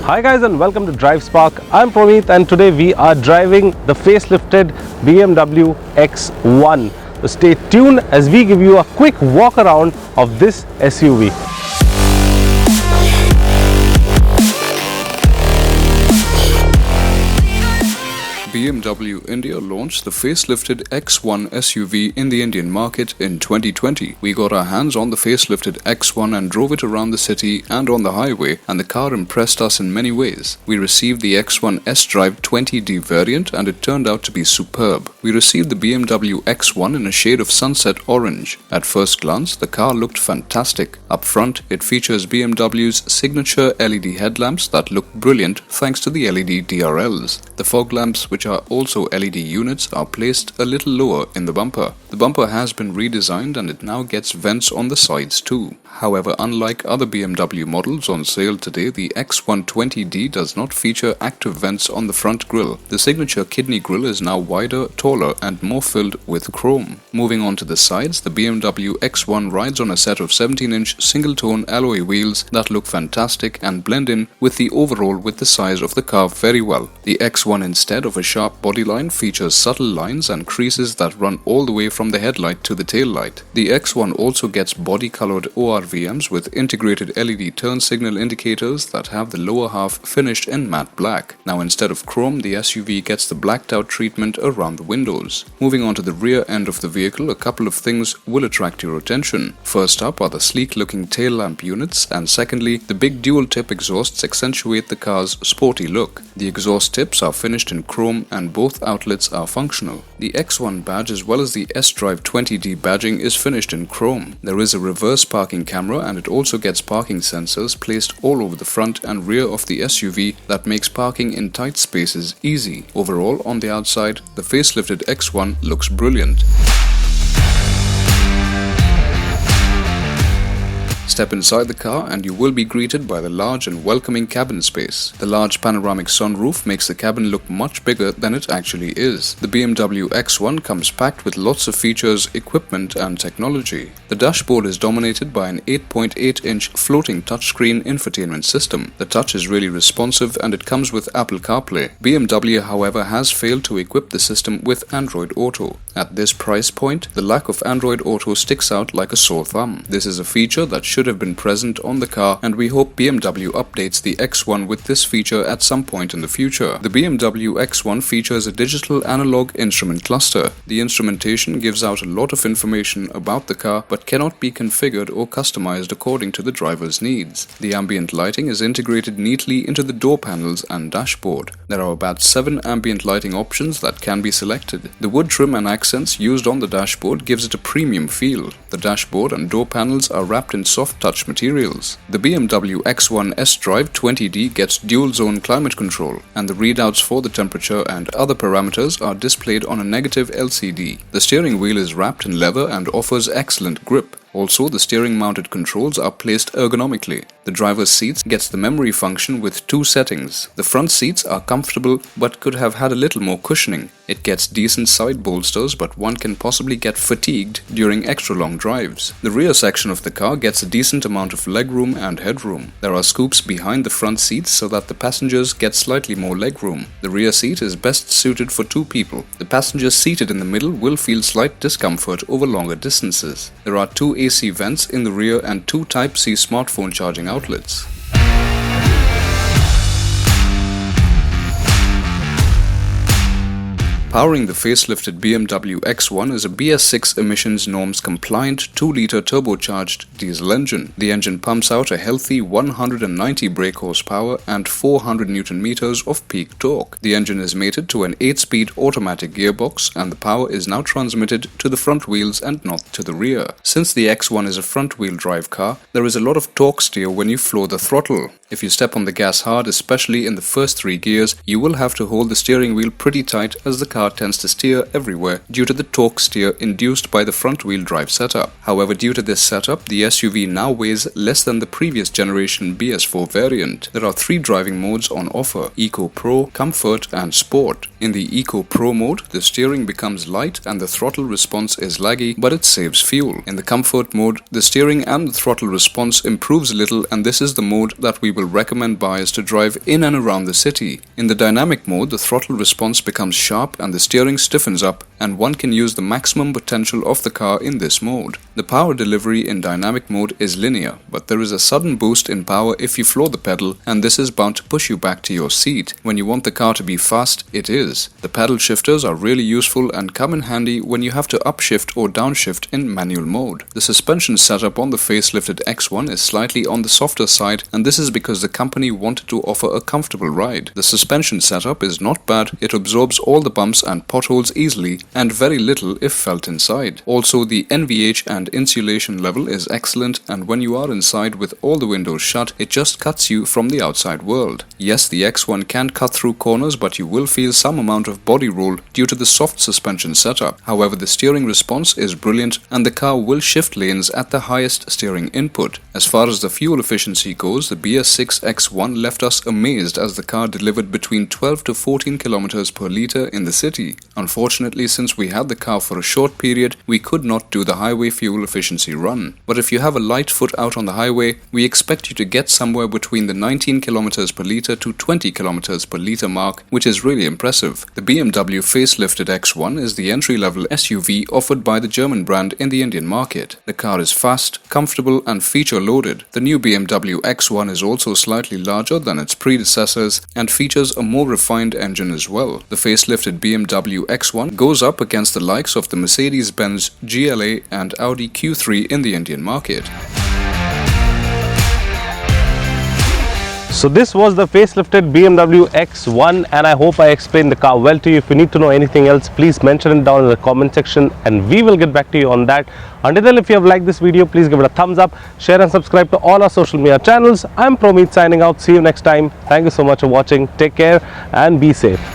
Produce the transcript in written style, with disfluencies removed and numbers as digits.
Hi guys and welcome to DriveSpark. I'm Promeet and today we are driving the facelifted BMW X1. So stay tuned as we give you a quick walk around of this SUV. BMW India launched the facelifted X1 SUV in the Indian market in 2020. We got our hands on the facelifted X1 and drove it around the city and on the highway, and the car impressed us in many ways. We received the X1 sDrive 20D variant and it turned out to be superb. We received the BMW X1 in a shade of sunset orange. At first glance, the car looked fantastic. Up front, it features BMW's signature LED headlamps that look brilliant thanks to the LED DRLs. The fog lamps, which are also LED units, are placed a little lower in the bumper. The bumper has been redesigned and it now gets vents on the sides too. However, unlike other BMW models on sale today, the X120D does not feature active vents on the front grille. The signature kidney grille is now wider, taller and more filled with chrome. Moving on to the sides, the BMW X1 rides on a set of 17-inch single-tone alloy wheels that look fantastic and blend in with the overall with the size of the car very well. The X1, instead of a sharp bodyline, features subtle lines and creases that run all the way from the headlight to the tail light. The X1 also gets body-colored ORVMs with integrated LED turn signal indicators that have the lower half finished in matte black. Now, instead of chrome, the SUV gets the blacked-out treatment around the windows. Moving on to the rear end of the vehicle, a couple of things will attract your attention. First up are the sleek-looking tail lamp units, and secondly, the big dual-tip exhausts accentuate the car's sporty look. The exhaust tips are finished in chrome and both outlets are functional. The X1 badge as well as the sDrive 20D badging is finished in chrome. There is a reverse parking camera and it also gets parking sensors placed all over the front and rear of the SUV that makes parking in tight spaces easy. Overall, on the outside, the facelifted X1 looks brilliant. Step inside the car and you will be greeted by the large and welcoming cabin space. The large panoramic sunroof makes the cabin look much bigger than it actually is. The BMW X1 comes packed with lots of features, equipment and technology. The dashboard is dominated by an 8.8-inch floating touchscreen infotainment system. The touch is really responsive and it comes with Apple CarPlay. BMW, however, has failed to equip the system with Android Auto. At this price point, the lack of Android Auto sticks out like a sore thumb. This is a feature that should have been present on the car, and we hope BMW updates the X1 with this feature at some point in the future. The BMW X1 features a digital analog instrument cluster. The instrumentation gives out a lot of information about the car but cannot be configured or customized according to the driver's needs. The ambient lighting is integrated neatly into the door panels and dashboard. There are about 7 ambient lighting options that can be selected. The wood trim and accents used on the dashboard gives it a premium feel. The dashboard and door panels are wrapped in soft touch materials. The BMW X1 sDrive 20D gets dual-zone climate control, and the readouts for the temperature and other parameters are displayed on a negative LCD. The steering wheel is wrapped in leather and offers excellent grip. Also, the steering-mounted controls are placed ergonomically. The driver's seats gets the memory function with 2 settings. The front seats are comfortable but could have had a little more cushioning. It gets decent side bolsters, but one can possibly get fatigued during extra long drives. The rear section of the car gets a decent amount of legroom and headroom. There are scoops behind the front seats so that the passengers get slightly more legroom. The rear seat is best suited for 2 people. The passengers seated in the middle will feel slight discomfort over longer distances. There are 2 AC vents in the rear and 2 Type-C smartphone charging outlets. Powering the facelifted BMW X1 is a BS6 emissions norms compliant 2-liter turbocharged diesel engine. The engine pumps out a healthy 190 brake horsepower and 400 Nm of peak torque. The engine is mated to an 8-speed automatic gearbox and the power is now transmitted to the front wheels and not to the rear. Since the X1 is a front-wheel drive car, there is a lot of torque steer when you floor the throttle. If you step on the gas hard, especially in the first 3 gears, you will have to hold the steering wheel pretty tight as the car tends to steer everywhere due to the torque steer induced by the front-wheel drive setup. However, due to this setup, the SUV now weighs less than the previous generation BS4 variant. There are 3 driving modes on offer: Eco Pro, Comfort and Sport. In the Eco Pro mode, the steering becomes light and the throttle response is laggy, but it saves fuel. In the Comfort mode, the steering and the throttle response improves a little, and this is the mode that we will will recommend buyers to drive in and around the city. In the dynamic mode, the throttle response becomes sharp and the steering stiffens up, and one can use the maximum potential of the car in this mode. The power delivery in dynamic mode is linear, but there is a sudden boost in power if you floor the pedal, and this is bound to push you back to your seat. When you want the car to be fast, it is. The paddle shifters are really useful and come in handy when you have to upshift or downshift in manual mode. The suspension setup on the facelifted X1 is slightly on the softer side, and this is because the company wanted to offer a comfortable ride. The suspension setup is not bad, it absorbs all the bumps and potholes easily, and very little if felt inside. Also, the NVH and insulation level is excellent, and when you are inside with all the windows shut, it just cuts you from the outside world. Yes, the X1 can cut through corners, but you will feel some amount of body roll due to the soft suspension setup. However, the steering response is brilliant, and the car will shift lanes at the highest steering input. As far as the fuel efficiency goes, the BS6 X1 left us amazed as the car delivered between 12 to 14 km per litre in the city. Unfortunately, since we had the car for a short period, we could not do the highway fuel efficiency run. But if you have a light foot out on the highway, we expect you to get somewhere between the 19 km per litre to 20 km per litre mark, which is really impressive. The BMW facelifted X1 is the entry-level SUV offered by the German brand in the Indian market. The car is fast, comfortable and feature-loaded. The new BMW X1 is also slightly larger than its predecessors and features a more refined engine as well. The facelifted BMW X1 goes up against the likes of the Mercedes-Benz GLA and Audi Q3 in the Indian market. So this was the facelifted BMW X1, and I hope I explained the car well to you. If you need to know anything else, please mention it down in the comment section and we will get back to you on that. Until then, if you have liked this video, please give it a thumbs up, share and subscribe to all our social media channels. I'm Promit signing out. See you next time. Thank you so much for watching. Take care and be safe.